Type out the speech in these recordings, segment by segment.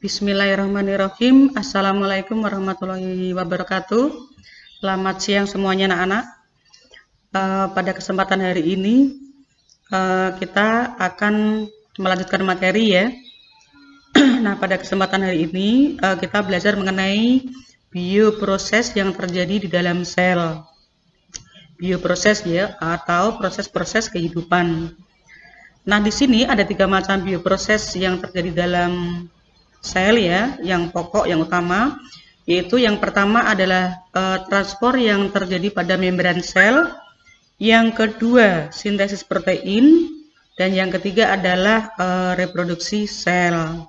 Bismillahirrahmanirrahim. Assalamualaikum warahmatullahi wabarakatuh. Selamat siang semuanya anak-anak. Pada kesempatan hari ini kita akan melanjutkan materi ya. Nah, pada kesempatan hari ini kita belajar mengenai bioproses yang terjadi di dalam sel. Bioproses ya, atau proses-proses kehidupan. Nah, di sini ada 3 macam bioproses yang terjadi dalam sel ya, yang pokok, yang utama, yaitu yang pertama adalah transport yang terjadi pada membran sel, yang kedua sintesis protein, dan yang ketiga adalah reproduksi sel.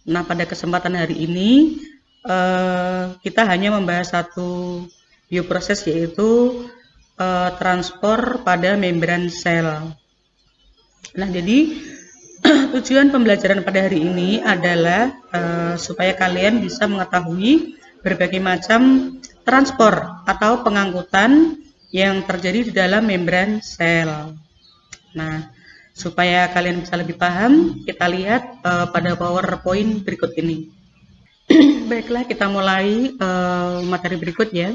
Nah, pada kesempatan hari ini kita hanya membahas satu bioproses, yaitu transport pada membran sel. Nah, jadi tujuan pembelajaran pada hari ini adalah supaya kalian bisa mengetahui berbagai macam transport atau pengangkutan yang terjadi di dalam membran sel. Nah, supaya kalian bisa lebih paham, kita lihat pada PowerPoint berikut ini. Baiklah, kita mulai materi berikut ya.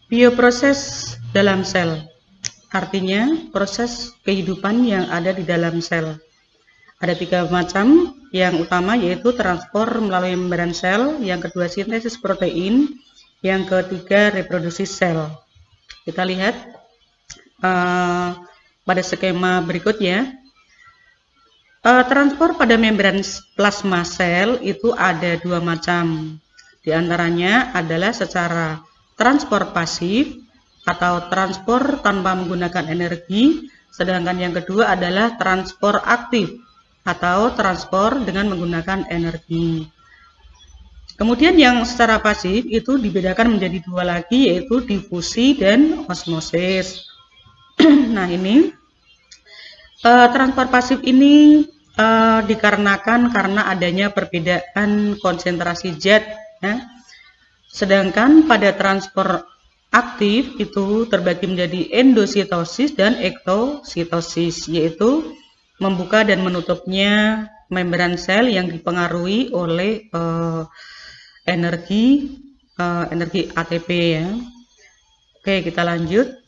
Bioproses dalam sel. Artinya proses kehidupan yang ada di dalam sel. Ada 3 macam. Yang utama yaitu transport melalui membran sel, yang kedua sintesis protein, yang ketiga reproduksi sel. Kita lihat pada skema berikutnya. Transport pada membran plasma sel itu ada 2 macam. Di antaranya adalah secara transport pasif atau transport tanpa menggunakan energi, sedangkan yang kedua adalah transport aktif atau transport dengan menggunakan energi. Kemudian yang secara pasif itu dibedakan menjadi 2 lagi, yaitu difusi dan osmosis. Nah, ini transport pasif ini dikarenakan karena adanya perbedaan konsentrasi zat ya. Sedangkan pada transport aktif itu terbagi menjadi endositosis dan eksositosis, yaitu membuka dan menutupnya membran sel yang dipengaruhi oleh energi ATP ya. Oke, kita lanjut.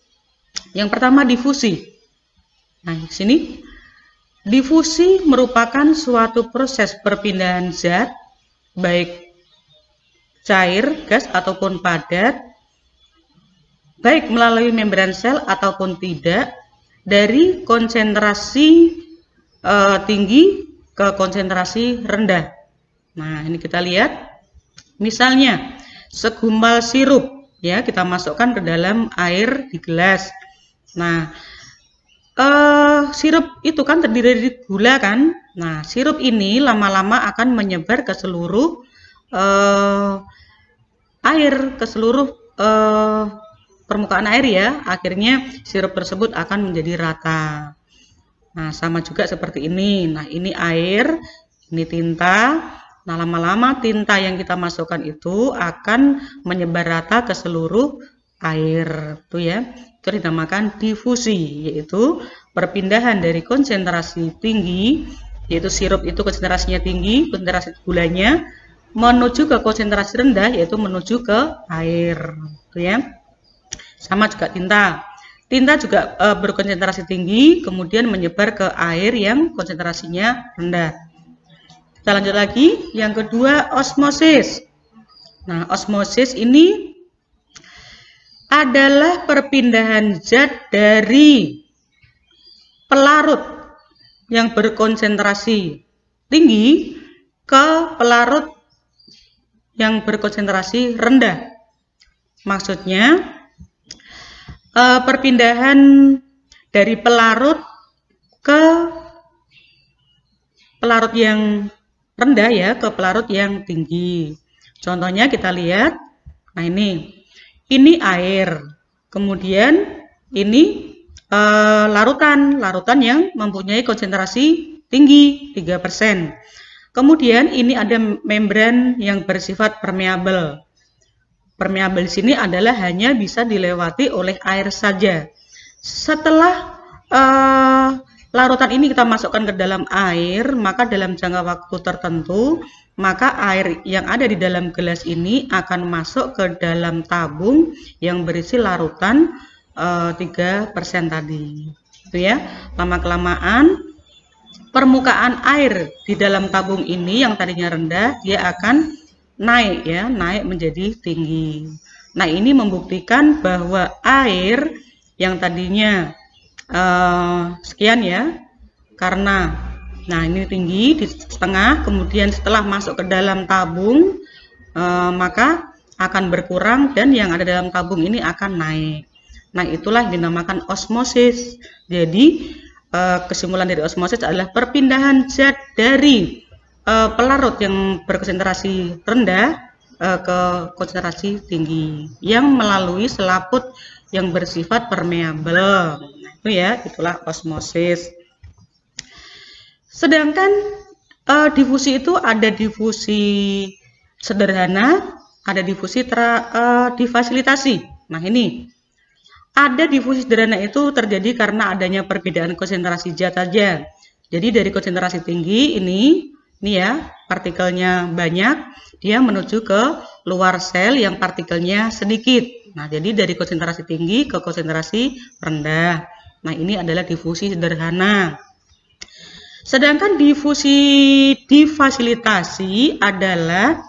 Yang pertama difusi. Nah, di sini difusi merupakan suatu proses perpindahan zat baik cair, gas ataupun padat, baik melalui membran sel ataupun tidak, dari konsentrasi tinggi ke konsentrasi rendah. Nah, ini kita lihat. Misalnya, segumpal sirup ya, kita masukkan ke dalam air di gelas. Nah, sirup itu kan terdiri dari gula kan. Nah, sirup ini lama-lama akan menyebar ke seluruh air, ke seluruh permukaan air ya. Akhirnya sirup tersebut akan menjadi rata. Nah, sama juga seperti ini. Nah, ini air, ini tinta. Nah, lama-lama tinta yang kita masukkan itu akan menyebar rata ke seluruh air. Itu ya. Itu dinamakan difusi, yaitu perpindahan dari konsentrasi tinggi, yaitu sirup itu konsentrasinya tinggi, konsentrasi gulanya, menuju ke konsentrasi rendah, yaitu menuju ke air. Itu ya. Sama juga tinta. Tinta juga berkonsentrasi tinggi, kemudian menyebar ke air yang konsentrasinya rendah. Kita lanjut lagi. Yang kedua, osmosis. Nah, osmosis ini adalah perpindahan zat dari pelarut yang berkonsentrasi tinggi ke pelarut yang berkonsentrasi rendah. Maksudnya, perpindahan dari pelarut ke pelarut yang rendah ya, ke pelarut yang tinggi. Contohnya kita lihat. Nah, ini air. Kemudian ini larutan yang mempunyai konsentrasi tinggi 3%. Kemudian ini ada membran yang bersifat permeabel. Permeabel di sini adalah hanya bisa dilewati oleh air saja. Setelah larutan ini kita masukkan ke dalam air, maka dalam jangka waktu tertentu, maka air yang ada di dalam gelas ini akan masuk ke dalam tabung yang berisi larutan 3% tadi. Itu ya, lama-kelamaan permukaan air di dalam tabung ini yang tadinya rendah, dia akan naik ya, naik menjadi tinggi. Nah, ini membuktikan bahwa air yang tadinya sekian ya, karena ini tinggi di setengah, kemudian setelah masuk ke dalam tabung maka akan berkurang dan yang ada dalam tabung ini akan naik. Nah, itulah yang dinamakan osmosis. Jadi kesimpulan dari osmosis adalah perpindahan zat dari pelarut yang berkonsentrasi rendah ke konsentrasi tinggi yang melalui selaput yang bersifat permeabel. Nah, itu ya, itulah osmosis. Sedangkan difusi itu ada difusi sederhana, ada difusi difasilitasi. Nah, ini ada difusi sederhana itu terjadi karena adanya perbedaan konsentrasi zat saja. Jadi dari konsentrasi tinggi ini ya, partikelnya banyak, dia menuju ke luar sel yang partikelnya sedikit. Nah, jadi dari konsentrasi tinggi ke konsentrasi rendah. Nah, ini adalah difusi sederhana. Sedangkan difusi difasilitasi adalah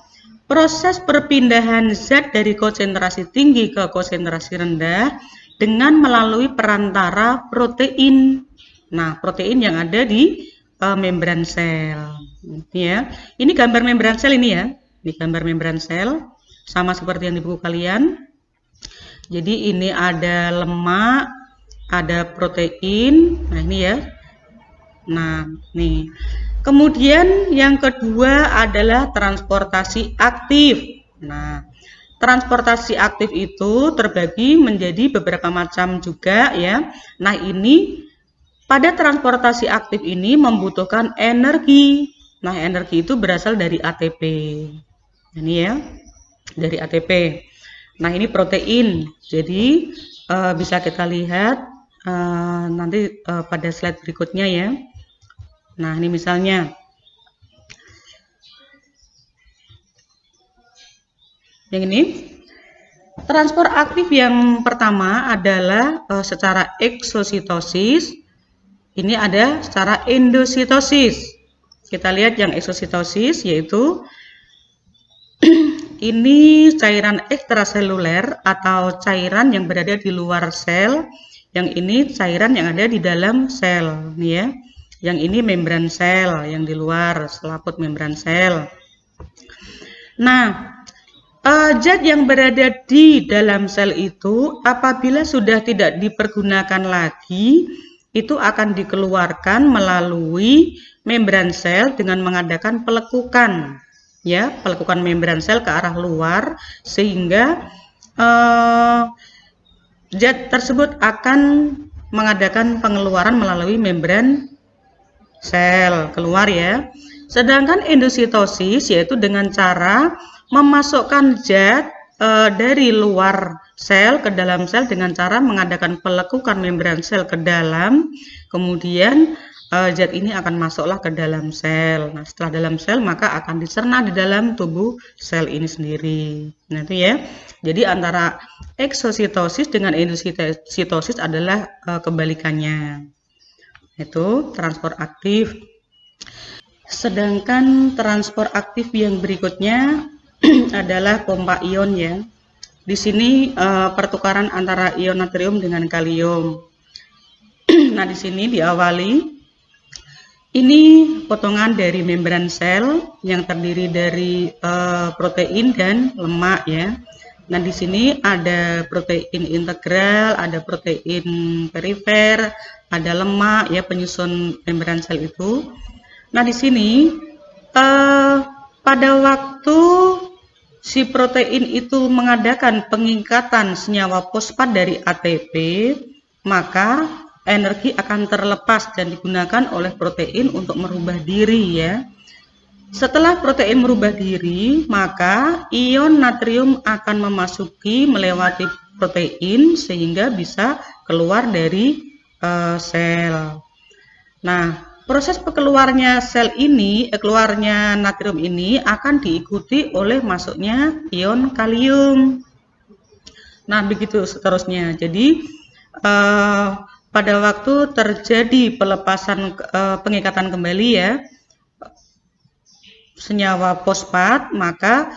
proses perpindahan zat dari konsentrasi tinggi ke konsentrasi rendah dengan melalui perantara protein. Nah, protein yang ada di membran sel. Ya, ini gambar membran sel ini ya. Ini gambar membran sel, sama seperti yang di buku kalian. Jadi ini ada lemak, ada protein. Nah, ini ya. Nah, nih. Kemudian yang kedua adalah transportasi aktif. Nah, transportasi aktif itu terbagi menjadi beberapa macam juga ya. Nah, ini pada transportasi aktif ini membutuhkan energi. Nah, energi itu berasal dari ATP. Ini ya, dari ATP. Nah, ini protein. Jadi bisa kita lihat nanti pada slide berikutnya ya. Nah, ini misalnya yang ini. Transport aktif yang pertama adalah secara eksositosis. Ini ada secara endositosis. Kita lihat yang eksositosis yaitu ini cairan ekstraseluler atau cairan yang berada di luar sel. Yang ini cairan yang ada di dalam sel, nih ya. Yang ini membran sel, yang di luar selaput membran sel. Nah, zat yang berada di dalam sel itu apabila sudah tidak dipergunakan lagi, itu akan dikeluarkan melalui membran sel dengan mengadakan pelekukan, ya, pelekukan membran sel ke arah luar, sehingga zat tersebut akan mengadakan pengeluaran melalui membran sel keluar ya. Sedangkan endositosis yaitu dengan cara memasukkan zat dari luar sel ke dalam sel dengan cara mengadakan pelekukan membran sel ke dalam, kemudian zat ini akan masuklah ke dalam sel. Nah, setelah dalam sel maka akan dicerna di dalam tubuh sel ini sendiri. Nah, itu ya. Jadi antara eksositosis dengan endositosis adalah kebalikannya. Itu transport aktif. Sedangkan transport aktif yang berikutnya adalah pompa ion ya. Di sini pertukaran antara ion natrium dengan kalium. Nah, di sini diawali. Ini potongan dari membran sel yang terdiri dari protein dan lemak ya. Nah, di sini ada protein integral, ada protein perifer, ada lemak ya penyusun membran sel itu. Nah, di sini pada waktu si protein itu mengadakan pengikatan senyawa fosfat dari ATP, maka energi akan terlepas dan digunakan oleh protein untuk merubah diri ya. Setelah protein merubah diri, maka ion natrium akan memasuki melewati protein sehingga bisa keluar dari sel. Nah, proses keluarnya sel ini, keluarnya natrium ini akan diikuti oleh masuknya ion kalium. Nah, begitu seterusnya. Jadi, pada waktu terjadi pelepasan pengikatan kembali ya, senyawa fosfat, maka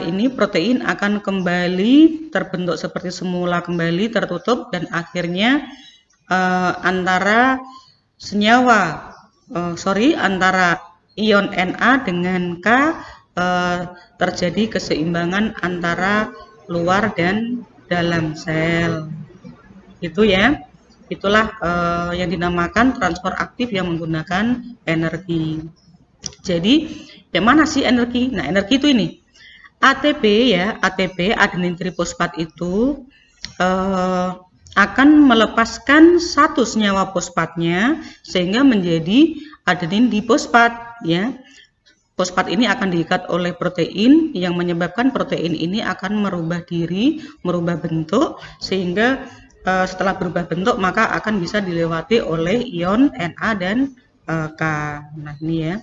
ini protein akan kembali terbentuk seperti semula kembali tertutup, dan akhirnya antara antara ion Na dengan K terjadi keseimbangan antara luar dan dalam sel. Itu ya. Itulah yang dinamakan transfer aktif yang menggunakan energi. Jadi, yang mana sih energi? Nah, energi itu ini. ATP ya, ATP adenin trifosfat itu akan melepaskan satu senyawa fosfatnya sehingga menjadi adenin difosfat ya. Fosfat ini akan diikat oleh protein yang menyebabkan protein ini akan merubah diri, merubah bentuk, sehingga setelah berubah bentuk maka akan bisa dilewati oleh ion Na dan K. Nah, ini ya.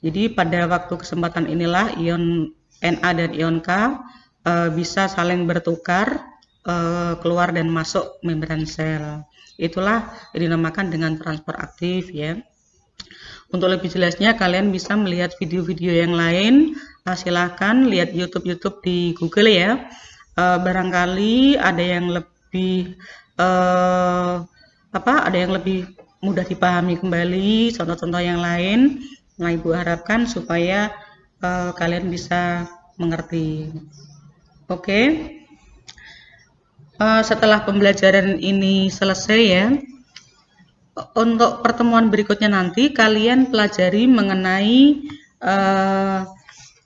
Jadi pada waktu kesempatan inilah ion Na dan ion K bisa saling bertukar keluar dan masuk membran sel. Itulah yang dinamakan dengan transfer aktif ya. Untuk lebih jelasnya kalian bisa melihat video-video yang lain. Silahkan lihat YouTube di Google ya. Barangkali ada yang lebih ada yang lebih mudah dipahami kembali, contoh-contoh yang lain. Nah, Ibu harapkan supaya kalian bisa mengerti. Oke. Setelah pembelajaran ini selesai ya, untuk pertemuan berikutnya nanti kalian pelajari mengenai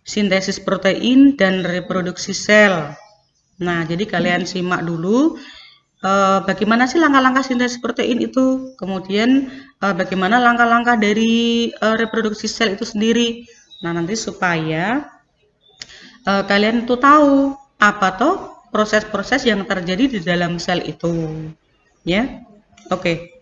sintesis protein dan reproduksi sel. Nah, jadi kalian simak dulu bagaimana sih langkah-langkah sintesis protein itu, kemudian bagaimana langkah-langkah dari reproduksi sel itu sendiri. Nah, nanti supaya kalian tuh tahu apa toh proses-proses yang terjadi di dalam sel itu, ya. Oke.